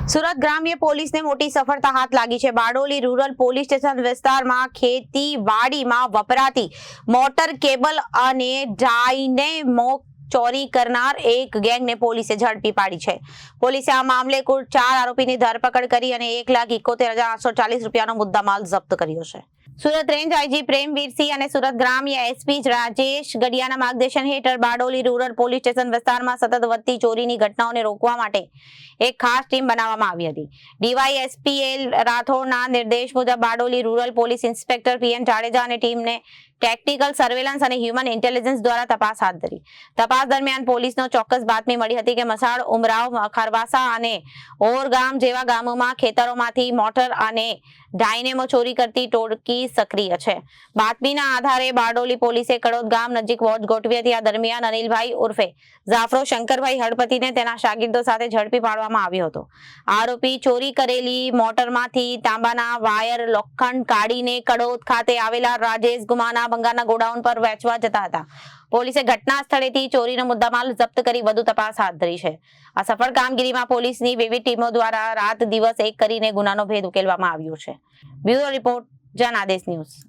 સુરત ગ્રામ્ય પોલીસને મોટી સફળતા હાથ લાગી છે। બારડોલી રૂરલ પોલીસ સ્ટેશન વિસ્તારમાં ખેતીવાડીમાં વપરાતી મોટર કેબલ અને ડાયનેમો ચોરી કરનાર એક ગેંગને પોલીસે ઝડપી પાડી છે। પોલીસે આ મામલે કુલ 4 આરોપીની ધરપકડ કરી અને 1,71,840 રૂપિયાનો મુદ્દામાલ જપ્ત કર્યો છે। સુરત રેન્જ આઈજી પ્રેમવીરસિંહ અને સુરત ગ્રામ્ય એસપી રાજેશ ગડિયાના માર્ગદર્શન હેઠળ બારડોલી રૂરલ પોલીસ સ્ટેશન વિસ્તારમાં સતત વધતી ચોરીની ઘટનાઓને રોકવા માટે એક ખાસ ટીમ બનાવવામાં આવી હતી। ડીવાયએસપી રાઠોડના નિર્દેશ મુજબ Bardoli rural police inspector PN Jadeja અને ટીમને ટેક્ટિકલ સર્વેલન્સ અને હ્યુમન ઇન્ટેલિજન્સ દ્વારા તપાસ હાથ ધરી। તપાસ દરમિયાન પોલીસનો ચોક્કસ બાતમી મળી હતી કે મસાડ, ઉમરાવ, ખરવાસા અને ઓરગામ જેવા ગામોમાં ખેતરોમાંથી મોટર અને ડાયનેમો ચોરી કરતી ટોળકી સક્રિય છે। બાતમીના આધારે બારડોલી પોલીસે કડોદ ગામ નજીક વોચ ગોઠવી હતી। આ દરમિયાન અનિલભાઈ ઉર્ફે જાફરો શંકરભાઈ હળપતિને તેના શાગીર્દો સાથે ઝડપી પાડવામાં આવ્યો હતો। આરોપી ચોરી કરેલી મોટરમાંથી તાંબાના વાયર લોખંડ કાઢીને કડોદ ખાતે આવેલા રાજેશ ગુમાના ભંગારના ગોડાઉન પર વેચવા જતા હતા। પોલીસે ઘટના સ્થળેથી ચોરીનો મુદ્દામાલ જપ્ત કરી વધુ તપાસ હાથ ધરી છે। આ સફળ કામગીરીમાં પોલીસની વિવિધ ટીમો દ્વારા રાત દિવસ એક કરીને ગુનાનો ભેદ ઉકેલવામાં આવ્યો છે। Bureau report, Janadesh news.